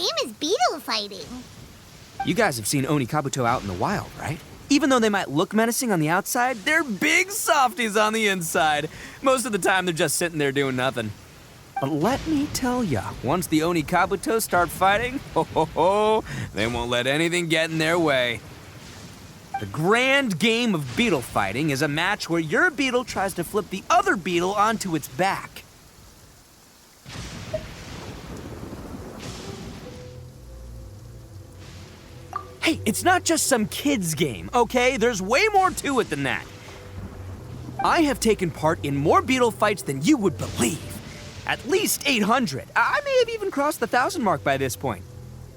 game is beetle fighting. You guys have seen Onikabuto out in the wild, right? Even though they might look menacing on the outside, they're big softies on the inside. Most of the time, they're just sitting there doing nothing. But let me tell ya, once the Onikabuto start fighting, they won't let anything get in their way. The grand game of beetle fighting is a match where your beetle tries to flip the other beetle onto its back. Hey, it's not just some kid's game, okay? There's way more to it than that. I have taken part in more beetle fights than you would believe. At least 800. I may have even crossed the 1,000 mark by this point.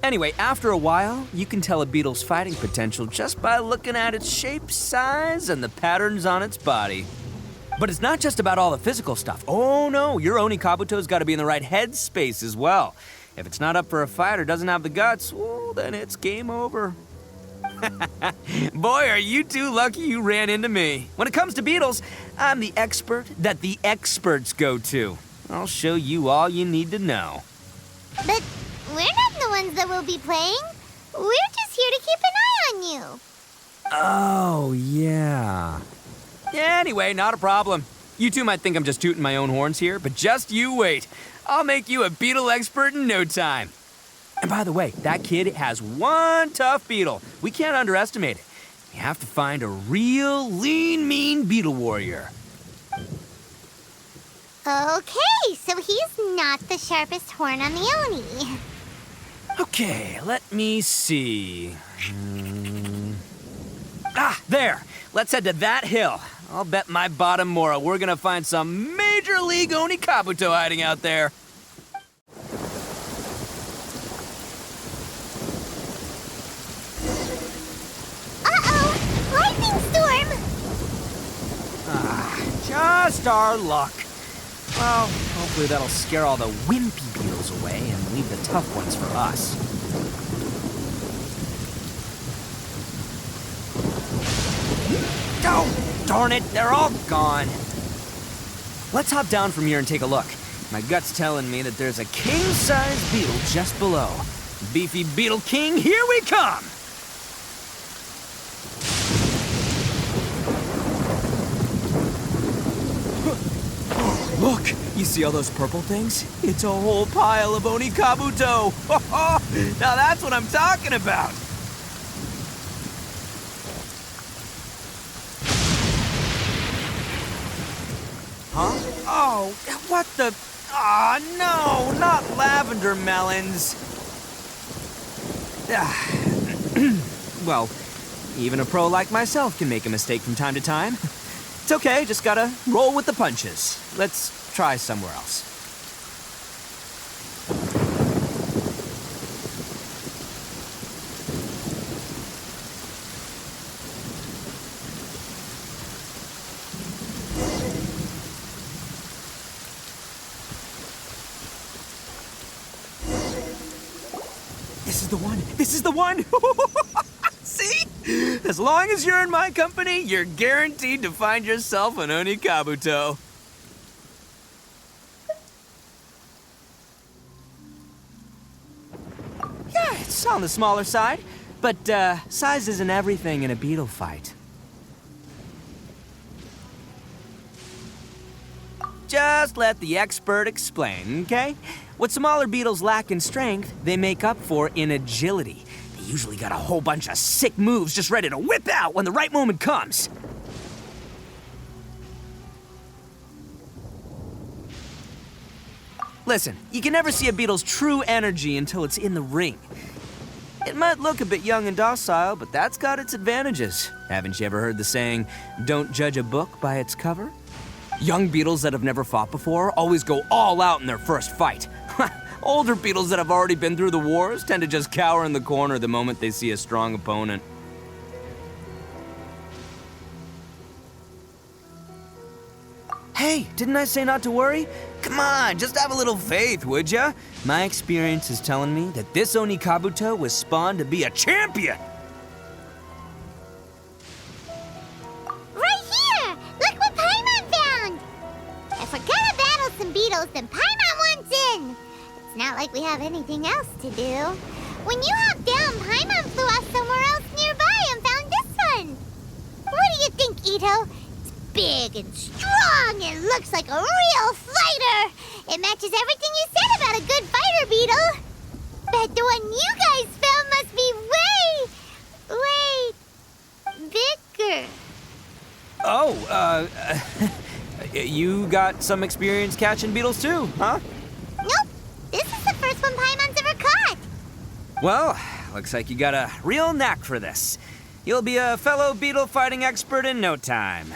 Anyway, after a while, you can tell a beetle's fighting potential just by looking at its shape, size, and the patterns on its body. But it's not just about all the physical stuff. Oh no, your Onikabuto's got to be in the right headspace as well. If it's not up for a fight or doesn't have the guts, well, then it's game over. Boy, are you two lucky you ran into me. When it comes to beetles, I'm the expert that the experts go to. I'll show you all you need to know. But we're not the ones that will be playing. We're just here to keep an eye on you. Oh, yeah. Anyway, not a problem. You two might think I'm just tooting my own horns here, but just you wait. I'll make you a beetle expert in no time. And by the way, that kid has one tough beetle. We can't underestimate it. We have to find a real lean, mean beetle warrior. Okay, so he's not the sharpest horn on the Oni. Okay, let me see. There. Let's head to that hill. I'll bet my bottom Mora we're gonna find some major league Onikabuto hiding out there. Uh-oh! Lightning storm! Just our luck. Well, hopefully that'll scare all the wimpy beetles away and leave the tough ones for us. Oh, darn it, they're all gone. Let's hop down from here and take a look. My gut's telling me that there's a king-sized beetle just below. Beefy Beetle King, here we come! Look, you see all those purple things? It's a whole pile of Onikabuto! Now that's what I'm talking about! Huh? Oh, what the... Aw, no, not lavender melons. Well, even a pro like myself can make a mistake from time to time. It's okay, just gotta roll with the punches. Let's try somewhere else. This is the one! This is the one! See? As long as you're in my company, you're guaranteed to find yourself an Onikabuto. Yeah, it's on the smaller side, but size isn't everything in a beetle fight. Just let the expert explain, okay? What smaller beetles lack in strength, they make up for in agility. They usually got a whole bunch of sick moves just ready to whip out when the right moment comes. Listen, you can never see a beetle's true energy until it's in the ring. It might look a bit young and docile, but that's got its advantages. Haven't you ever heard the saying, don't judge a book by its cover? Young beetles that have never fought before always go all out in their first fight. Older beetles that have already been through the wars tend to just cower in the corner the moment they see a strong opponent. Hey, didn't I say not to worry? Come on, just have a little faith, would ya? My experience is telling me that this Onikabuto was spawned to be a champion! Right here! Look what Paimon found! If we're gonna battle some beetles, then Paimon wants in! It's not like we have anything else to do. When you hopped down, Paimon flew off somewhere else nearby and found this one. What do you think, Itto? It's big and strong and looks like a real fighter. It matches everything you said about a good fighter beetle. Bet the one you guys found must be way bigger. Oh, you got some experience catching beetles too, huh? Nope. This is the first one Paimon's ever caught. Well, looks like you got a real knack for this. You'll be a fellow beetle fighting expert in no time.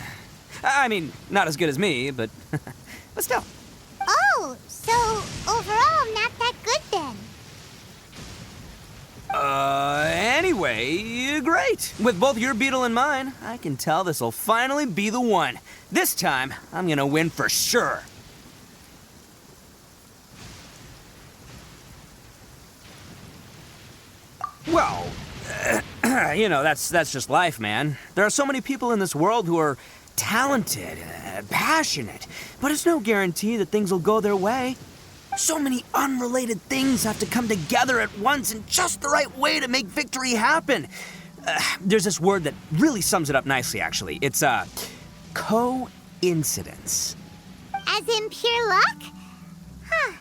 I mean, not as good as me, but but still. Oh, so overall not that good then. Anyway, great. With both your beetle and mine, I can tell this'll finally be the one. This time, I'm gonna win for sure. Well, you know, that's just life, man. There are so many people in this world who are talented, passionate, but it's no guarantee that things will go their way. So many unrelated things have to come together at once in just the right way to make victory happen. There's this word that really sums it up nicely, actually. It's, coincidence. As in pure luck? Huh.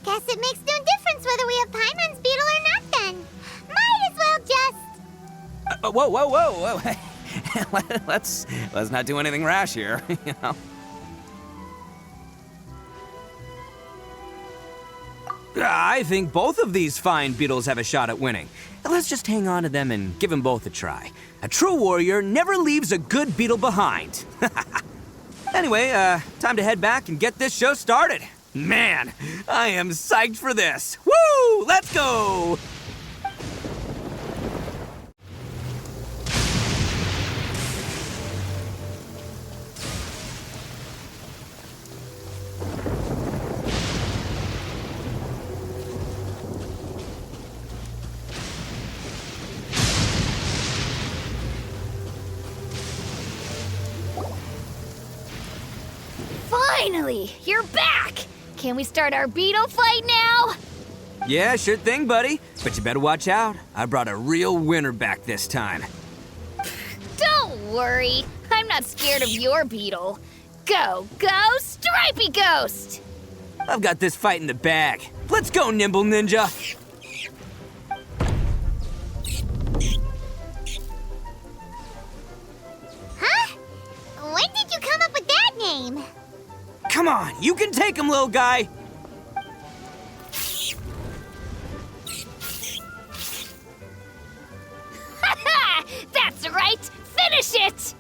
Guess it makes no difference whether we have Paimon's beetle or not then. Might as well just... Whoa. let's not do anything rash here, you know. I think both of these fine beetles have a shot at winning. Let's just hang on to them and give them both a try. A true warrior never leaves a good beetle behind. Anyway, time to head back and get this show started. Man, I am psyched for this. Woo! Let's go! Finally, you're back! Can we start our beetle fight now? Yeah, sure thing, buddy. But you better watch out. I brought a real winner back this time. Don't worry, I'm not scared of your beetle. Go, Stripey Ghost! I've got this fight in the bag. Let's go, Nimble Ninja! Huh? When did you come up with that name? Come on, you can take him, little guy! Ha! That's right! Finish it!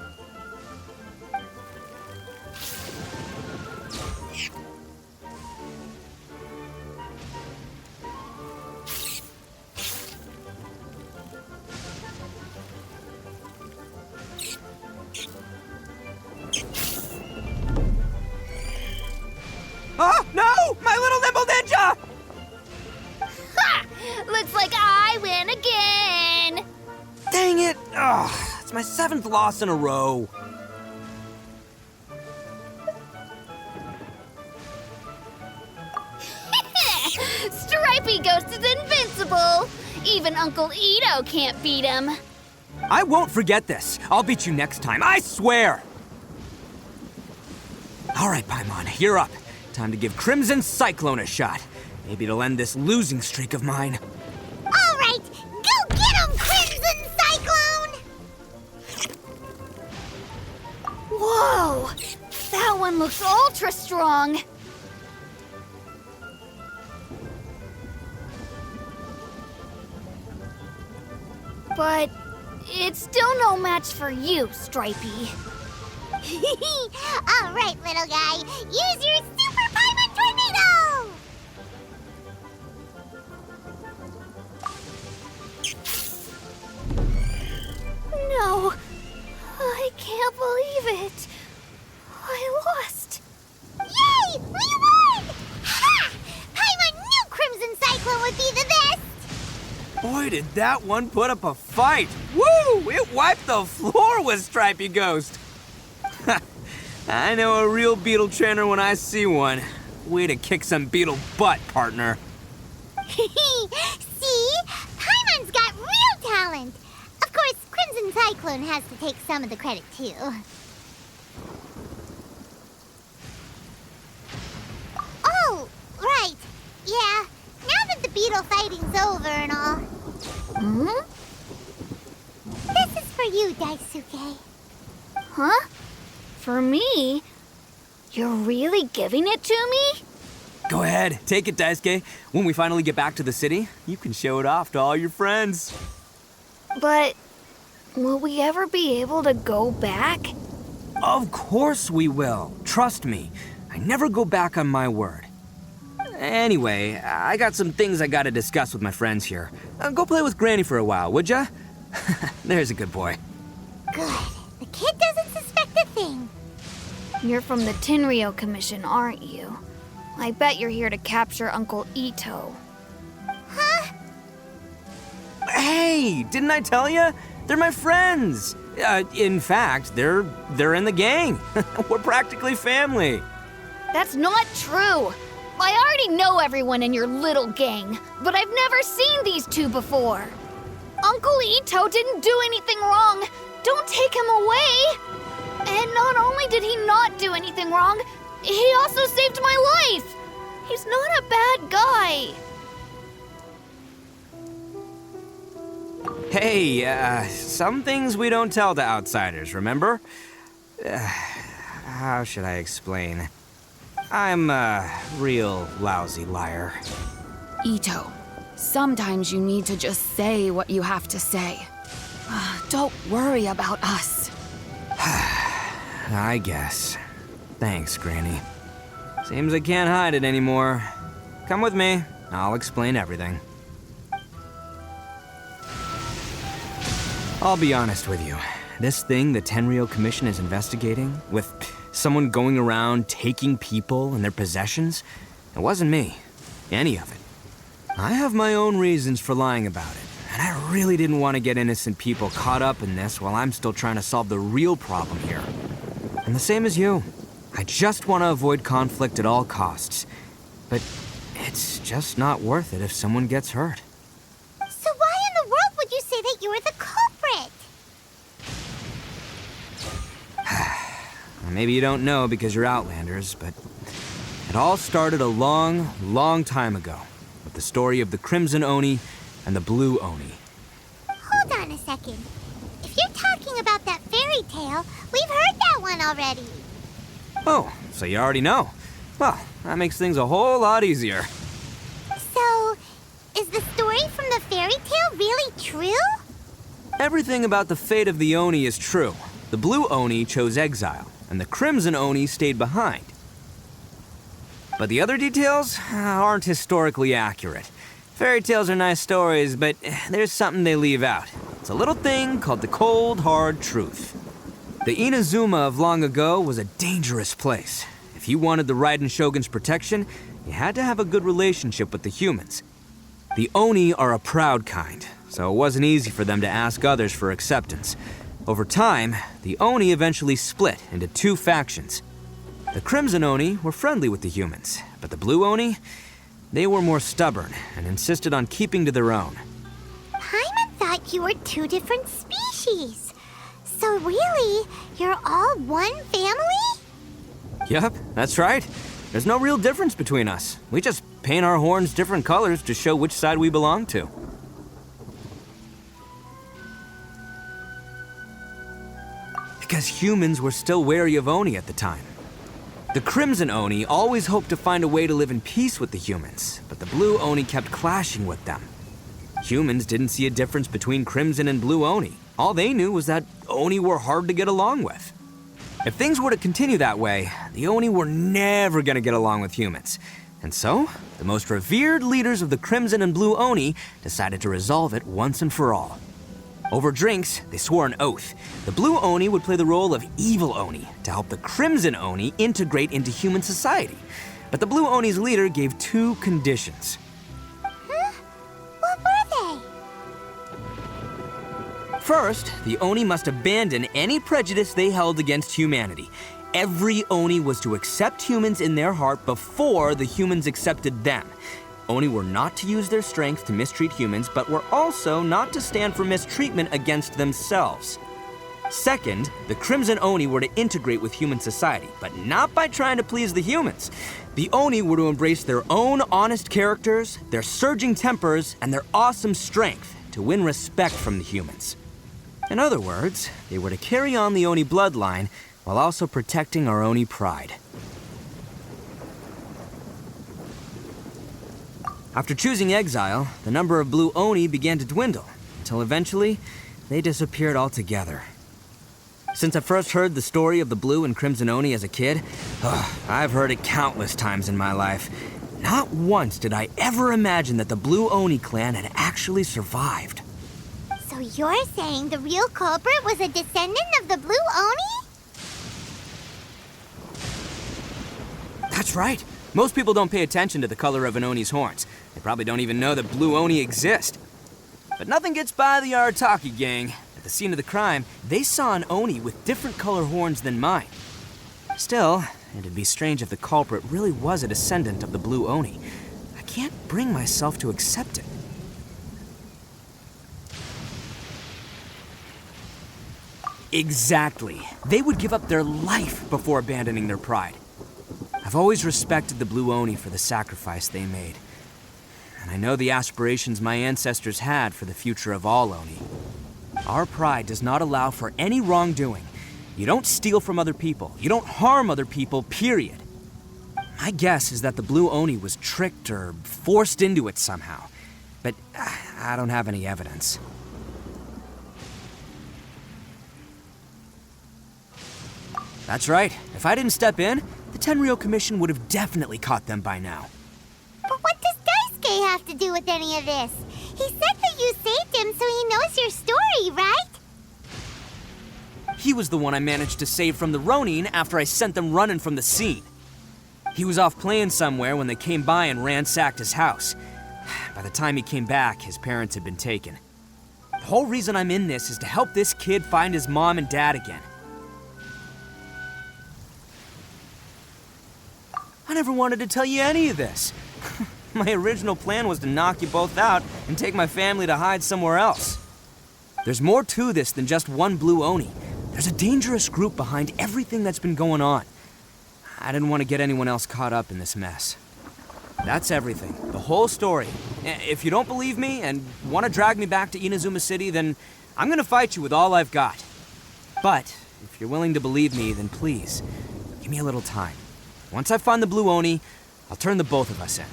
Oh, no! My little Nimble Ninja! Ha! Looks like I win again! Dang it! Ugh, it's my 7th loss in a row. Stripey Ghost is invincible! Even Uncle Itto can't beat him. I won't forget this. I'll beat you next time, I swear! All right, Paimon, you're up. Time to give Crimson Cyclone a shot. Maybe it'll end this losing streak of mine. All right, go get him, Crimson Cyclone! Whoa! That one looks ultra strong. But it's still no match for you, Stripey. All right, little guy, use your Super Paimon Tornado! No, I can't believe it. I lost. Yay! We won! Ha! Paimon knew Crimson Cyclone would be the best! Boy, did that one put up a fight. Woo! It wiped the floor with Stripey Ghost. I know a real beetle trainer when I see one. Way to kick some beetle butt, partner. See? Paimon's got real talent. Of course, Crimson Cyclone has to take some of the credit, too. Oh, right. Yeah, now that the beetle fighting's over and all. Hmm? This is for you, Daisuke. Huh? For me? You're really giving it to me? Go ahead, take it, Daisuke. When we finally get back to the city, you can show it off to all your friends. But will we ever be able to go back? Of course we will. Trust me. I never go back on my word. Anyway, I got some things I gotta discuss with my friends here. Go play with Granny for a while, would ya? There's a good boy. Good. The kid doesn't suspect a thing. You're from the Tenryou Commission, aren't you? I bet you're here to capture Uncle Itto. Huh? Hey, didn't I tell ya? They're my friends. In fact, they're in the gang. We're practically family. That's not true. I already know everyone in your little gang, but I've never seen these two before. Uncle Itto didn't do anything wrong. Don't take him away. And not only did he not do anything wrong, he also saved my life. He's not a bad guy. Hey, some things we don't tell to outsiders, remember? How should I explain? I'm a real lousy liar. Itto, sometimes you need to just say what you have to say. Don't worry about us. I guess. Thanks, Granny. Seems I can't hide it anymore. Come with me. I'll explain everything. I'll be honest with you. This thing the Tenryou Commission is investigating, with someone going around taking people and their possessions, it wasn't me. Any of it. I have my own reasons for lying about it, and I really didn't want to get innocent people caught up in this while I'm still trying to solve the real problem here. And the same as you. I just want to avoid conflict at all costs. But it's just not worth it if someone gets hurt. So why in the world would you say that you were the culprit? Maybe you don't know because you're Outlanders, but it all started a long, long time ago with the story of the Crimson Oni and the Blue Oni. Hold on a second. If you're talking about that fairy tale, we've heard that one already. Oh, so you already know. Well, that makes things a whole lot easier. So, is the story from the fairy tale really true? Everything about the fate of the Oni is true. The Blue Oni chose exile, and the Crimson Oni stayed behind. But the other details aren't historically accurate. Fairy tales are nice stories, but there's something they leave out. It's a little thing called the cold, hard truth. The Inazuma of long ago was a dangerous place. If you wanted the Raiden Shogun's protection, you had to have a good relationship with the humans. The Oni are a proud kind, so it wasn't easy for them to ask others for acceptance. Over time, the Oni eventually split into two factions. The Crimson Oni were friendly with the humans, but the Blue Oni, they were more stubborn and insisted on keeping to their own. Paimon thought you were two different species. So really, you're all one family? Yep, that's right. There's no real difference between us. We just paint our horns different colors to show which side we belong to. Because humans were still wary of Oni at the time. The Crimson Oni always hoped to find a way to live in peace with the humans, but the Blue Oni kept clashing with them. Humans didn't see a difference between Crimson and Blue Oni. All they knew was that Oni were hard to get along with. If things were to continue that way, the Oni were never gonna get along with humans. And so, the most revered leaders of the Crimson and Blue Oni decided to resolve it once and for all. Over drinks, they swore an oath. The Blue Oni would play the role of evil Oni to help the Crimson Oni integrate into human society. But the Blue Oni's leader gave two conditions. Huh? What were they? First, the Oni must abandon any prejudice they held against humanity. Every Oni was to accept humans in their heart before the humans accepted them. Oni were not to use their strength to mistreat humans, but were also not to stand for mistreatment against themselves. Second, the Crimson Oni were to integrate with human society, but not by trying to please the humans. The Oni were to embrace their own honest characters, their surging tempers, and their awesome strength to win respect from the humans. In other words, they were to carry on the Oni bloodline while also protecting our Oni pride. After choosing exile, the number of blue Oni began to dwindle, until eventually, they disappeared altogether. Since I first heard the story of the Blue and Crimson Oni as a kid, I've heard it countless times in my life. Not once did I ever imagine that the Blue Oni clan had actually survived. So you're saying the real culprit was a descendant of the Blue Oni? That's right. Most people don't pay attention to the color of an Oni's horns. They probably don't even know that Blue Oni exist. But nothing gets by the Arataki gang. At the scene of the crime, they saw an Oni with different color horns than mine. Still, it'd be strange if the culprit really was a descendant of the Blue Oni. I can't bring myself to accept it. Exactly. They would give up their life before abandoning their pride. I've always respected the Blue Oni for the sacrifice they made. And I know the aspirations my ancestors had for the future of all Oni. Our pride does not allow for any wrongdoing. You don't steal from other people. You don't harm other people, period. My guess is that the Blue Oni was tricked or forced into it somehow. But I don't have any evidence. That's right. If I didn't step in, the Tenryou Commission would have definitely caught them by now. But what does Daisuke have to do with any of this? He said that you saved him so he knows your story, right? He was the one I managed to save from the Ronin after I sent them running from the scene. He was off playing somewhere when they came by and ransacked his house. By the time he came back, his parents had been taken. The whole reason I'm in this is to help this kid find his mom and dad again. I never wanted to tell you any of this. My original plan was to knock you both out and take my family to hide somewhere else. There's more to this than just one Blue Oni. There's a dangerous group behind everything that's been going on. I didn't want to get anyone else caught up in this mess. That's everything. The whole story. If you don't believe me and want to drag me back to Inazuma City, then I'm gonna fight you with all I've got. But if you're willing to believe me, then please, give me a little time. Once I find the Blue Oni, I'll turn the both of us in.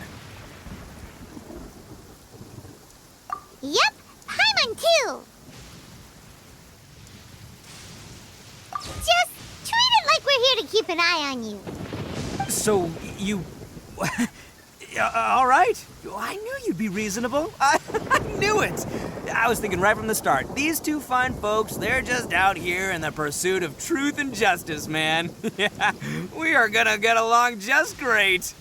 Yep, Paimon too. Just treat it like we're here to keep an eye on you. So, you... all right. I knew you'd be reasonable. I knew it. I was thinking right from the start. These two fine folks, they're just out here in the pursuit of truth and justice, man. Yeah, we are gonna get along just great.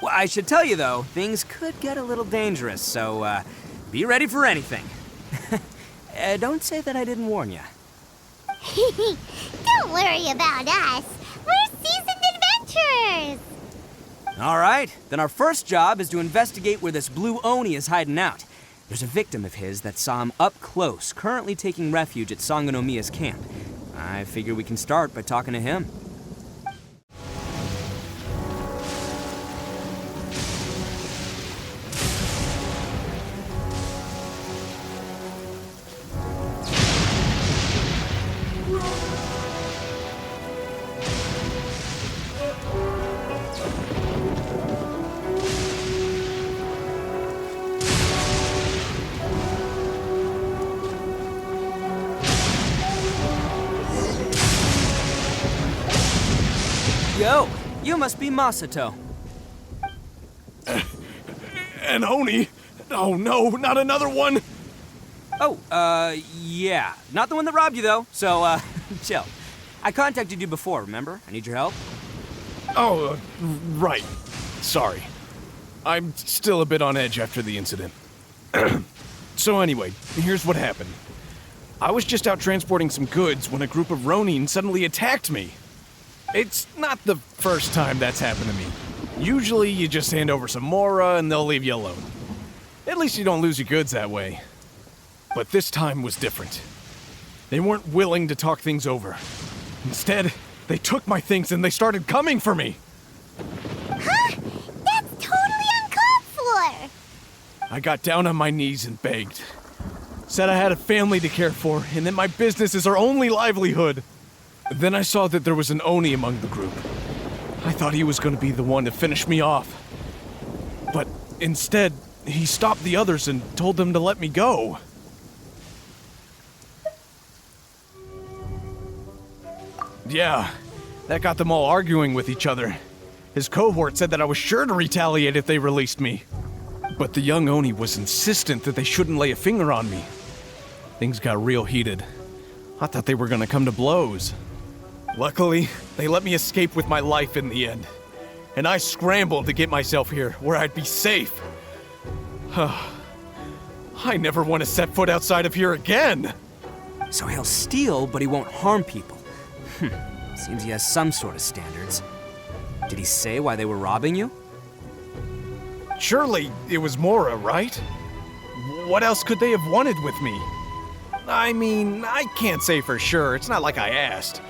Well, I should tell you, though, things could get a little dangerous, so be ready for anything. Don't say that I didn't warn you. Don't worry about us. We're seasoned adventurers. All right, then our first job is to investigate where this Blue Oni is hiding out. There's a victim of his that saw him up close, currently taking refuge at Sangonomiya's camp. I figure we can start by talking to him. Yo, you must be Masato. An Oni? Oh no, not another one! Oh, yeah. Not the one that robbed you, though, so, chill. I contacted you before, remember? I need your help. Oh, right. Sorry. I'm still a bit on edge after the incident. So anyway, here's what happened. I was just out transporting some goods when a group of Ronin suddenly attacked me. It's not the first time that's happened to me. Usually you just hand over some Mora and they'll leave you alone. At least you don't lose your goods that way. But this time was different. They weren't willing to talk things over. Instead, they took my things and they started coming for me. Huh? That's totally uncalled for! I got down on my knees and begged. Said I had a family to care for and that my business is our only livelihood. Then I saw that there was an Oni among the group. I thought he was going to be the one to finish me off. But instead, he stopped the others and told them to let me go. Yeah, that got them all arguing with each other. His cohort said that I was sure to retaliate if they released me. But the young Oni was insistent that they shouldn't lay a finger on me. Things got real heated. I thought they were gonna come to blows. Luckily, they let me escape with my life in the end. And I scrambled to get myself here, where I'd be safe. I never want to set foot outside of here again! So he'll steal, but he won't harm people. Seems he has some sort of standards. Did he say why they were robbing you? Surely it was Mora, right? What else could they have wanted with me? I mean, I can't say for sure, it's not like I asked.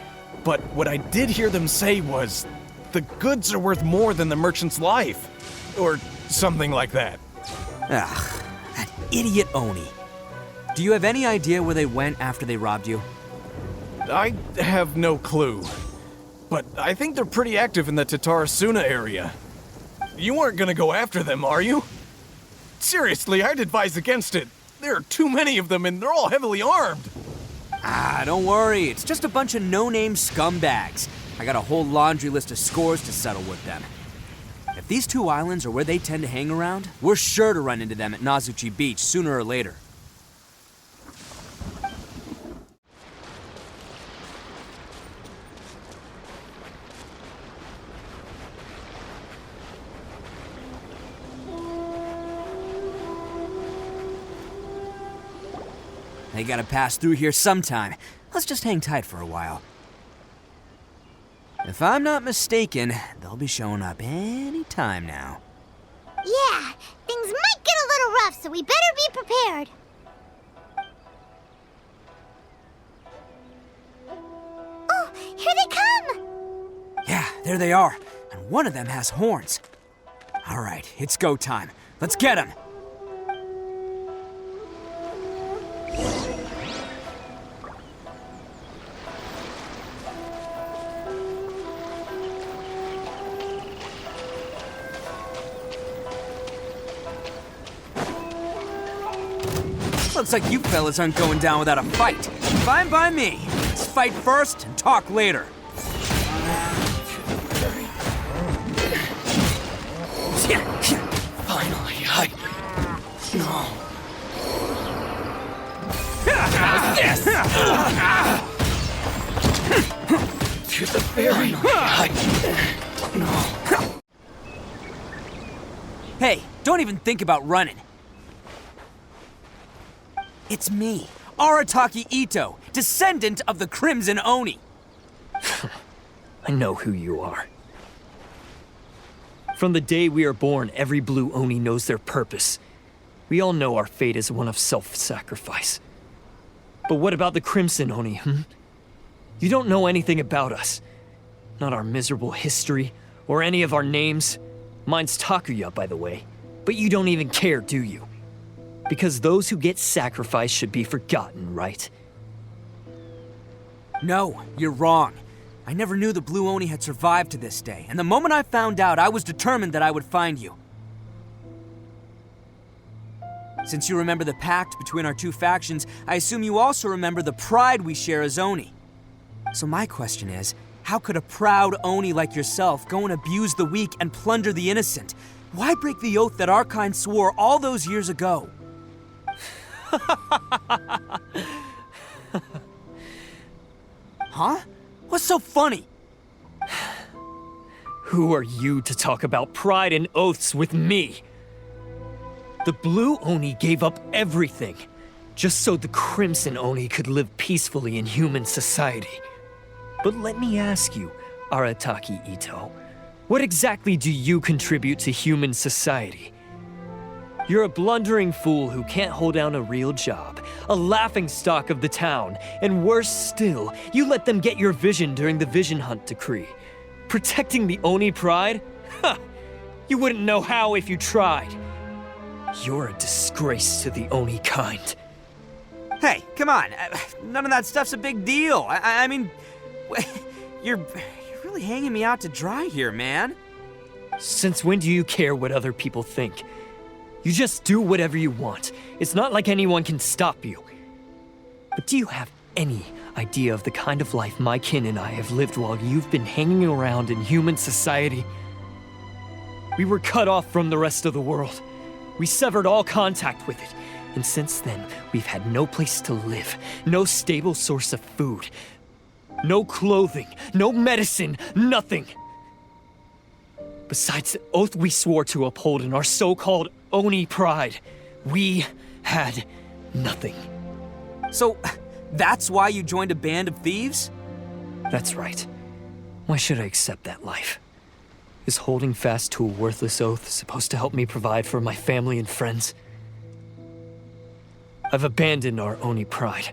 But what I did hear them say was, the goods are worth more than the merchant's life. Or something like that. Ugh, that idiot Oni. Do you have any idea where they went after they robbed you? I have no clue. But I think they're pretty active in the Tatarasuna area. You aren't gonna go after them, are you? Seriously, I'd advise against it. There are too many of them and they're all heavily armed. Don't worry. It's just a bunch of no-name scumbags. I got a whole laundry list of scores to settle with them. If these two islands are where they tend to hang around, we're sure to run into them at Nazuchi Beach sooner or later. They gotta pass through here sometime. Let's just hang tight for a while. If I'm not mistaken, they'll be showing up any time now. Yeah, things might get a little rough, so we better be prepared. Oh, here they come! Yeah, there they are. And one of them has horns. All right, it's go time. Let's get them. Looks like you fellas aren't going down without a fight. Fine by me. Let's fight first and talk later. Finally, No. This! To the very No. Hey, don't even think about running. It's me, Arataki Itto, descendant of the Crimson Oni. I know who you are. From the day we are born, every blue Oni knows their purpose. We all know our fate is one of self-sacrifice. But what about the Crimson Oni, You don't know anything about us. Not our miserable history, or any of our names. Mine's Takuya, by the way. But you don't even care, do you? Because those who get sacrificed should be forgotten, right? No, you're wrong. I never knew the Blue Oni had survived to this day, and the moment I found out, I was determined that I would find you. Since you remember the pact between our two factions, I assume you also remember the pride we share as Oni. So my question is, how could a proud Oni like yourself go and abuse the weak and plunder the innocent? Why break the oath that our kind swore all those years ago? Huh? What's so funny? Who are you to talk about pride and oaths with me? The Blue Oni gave up everything, just so the Crimson Oni could live peacefully in human society. But let me ask you, Arataki Itto, What exactly do you contribute to human society? You're a blundering fool who can't hold down a real job, a laughingstock of the town, and worse still, you let them get your vision during the Vision Hunt decree. Protecting the Oni pride? Ha! You wouldn't know how if you tried. You're a disgrace to the Oni kind. Hey, come on. None of that stuff's a big deal. I mean, you're really hanging me out to dry here, man. Since when do you care what other people think? You just do whatever you want. It's not like anyone can stop you. But do you have any idea of the kind of life my kin and I have lived while you've been hanging around in human society? We were cut off from the rest of the world. We severed all contact with it. And since then, we've had no place to live, no stable source of food, no clothing, no medicine, nothing. Besides the oath we swore to uphold in our so-called Oni pride, we had nothing. So, that's why you joined a band of thieves? That's right. Why should I accept that life? Is holding fast to a worthless oath supposed to help me provide for my family and friends? I've abandoned our Oni pride.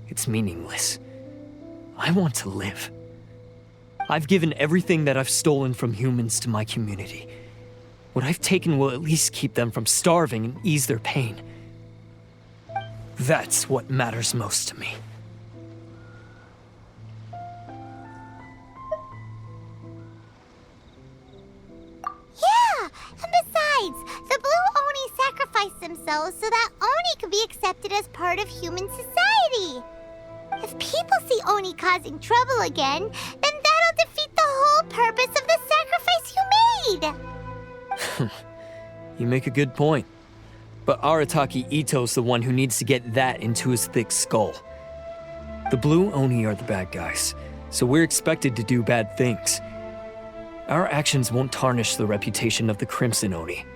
It's meaningless. I want to live. I've given everything that I've stolen from humans to my community. What I've taken will at least keep them from starving and ease their pain. That's what matters most to me. Yeah, and besides, the Blue Oni sacrificed themselves so that Oni could be accepted as part of human society. If people see Oni causing trouble again, then that'll defeat the whole purpose of the sacrifice you made. You make a good point. But Arataki Itto's the one who needs to get that into his thick skull. The Blue Oni are the bad guys, so we're expected to do bad things. Our actions won't tarnish the reputation of the Crimson Oni.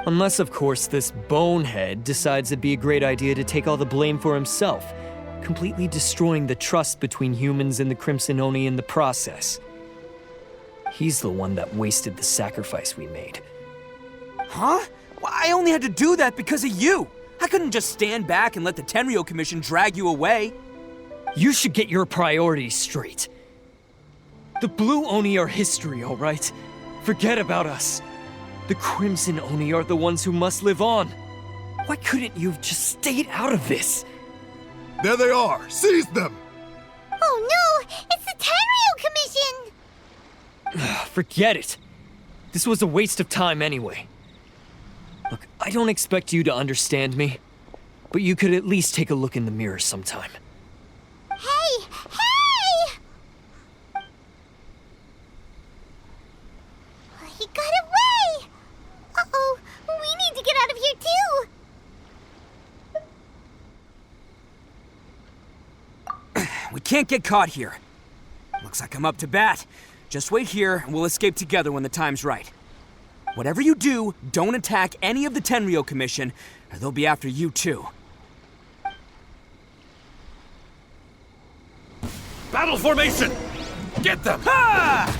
Unless, of course, this bonehead decides it'd be a great idea to take all the blame for himself, completely destroying the trust between humans and the Crimson Oni in the process. He's the one that wasted the sacrifice we made. Huh? Well, I only had to do that because of you. I couldn't just stand back and let the Tenryou Commission drag you away. You should get your priorities straight. The Blue Oni are history, all right? Forget about us. The Crimson Oni are the ones who must live on. Why couldn't you have just stayed out of this? There they are! Seize them! Oh no! It's the Tenryou Commission! Forget it. This was a waste of time anyway. Look, I don't expect you to understand me, but you could at least take a look in the mirror sometime. Hey! Hey! He got away! Uh-oh, we need to get out of here too! We can't get caught here. Looks like I'm up to bat. Just wait here, and we'll escape together when the time's right. Whatever you do, don't attack any of the Tenryou Commission, or they'll be after you too. Battle formation! Get them! Ha!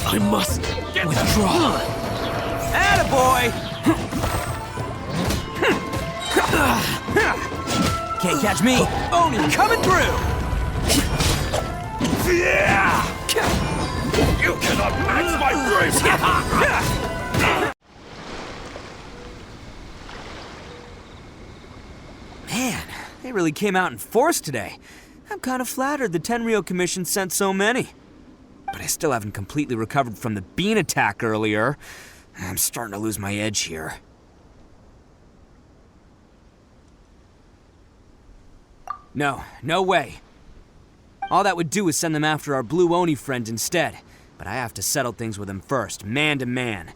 I must withdraw. Attaboy! Can't catch me. Oni coming through! You cannot match my grace! Man, they really came out in force today. I'm kind of flattered the Tenryou Commission sent so many. But I still haven't completely recovered from the bean attack earlier. I'm starting to lose my edge here. No way. All that would do is send them after our Blue Oni friend instead. But I have to settle things with him first, man to man.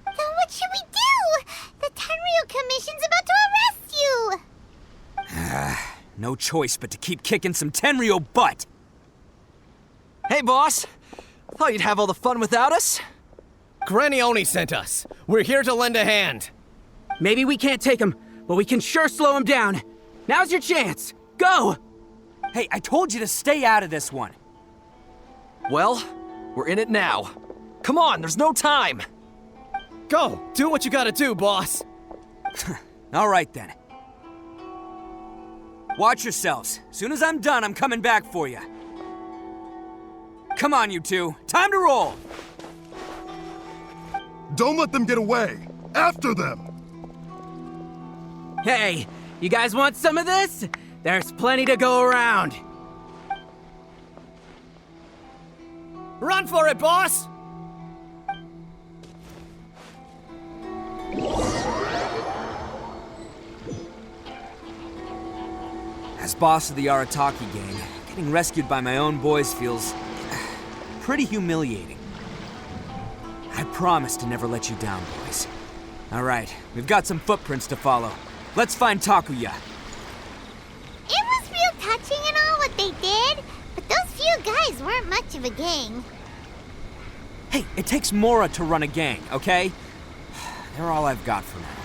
Then what should we do? The Tenryou Commission's about to arrest you! No choice but to keep kicking some Tenryou butt! Hey, boss. Thought you'd have all the fun without us? Granny Oni sent us. We're here to lend a hand. Maybe we can't take him, but we can sure slow him down. Now's your chance. Go! Hey, I told you to stay out of this one. Well, we're in it now. Come on, there's no time. Go! Do what you gotta do, boss. All right then. Watch yourselves. Soon as I'm done, I'm coming back for you. Come on, you two. Time to roll. Don't let them get away! After them! Hey, you guys want some of this? There's plenty to go around. Run for it, boss! As boss of the Arataki gang, getting rescued by my own boys feels pretty humiliating. I promise to never let you down, boys. All right, we've got some footprints to follow. Let's find Takuya. It was real touching and all what they did, but those few guys weren't much of a gang. Hey, it takes Mora to run a gang, okay? They're all I've got for now.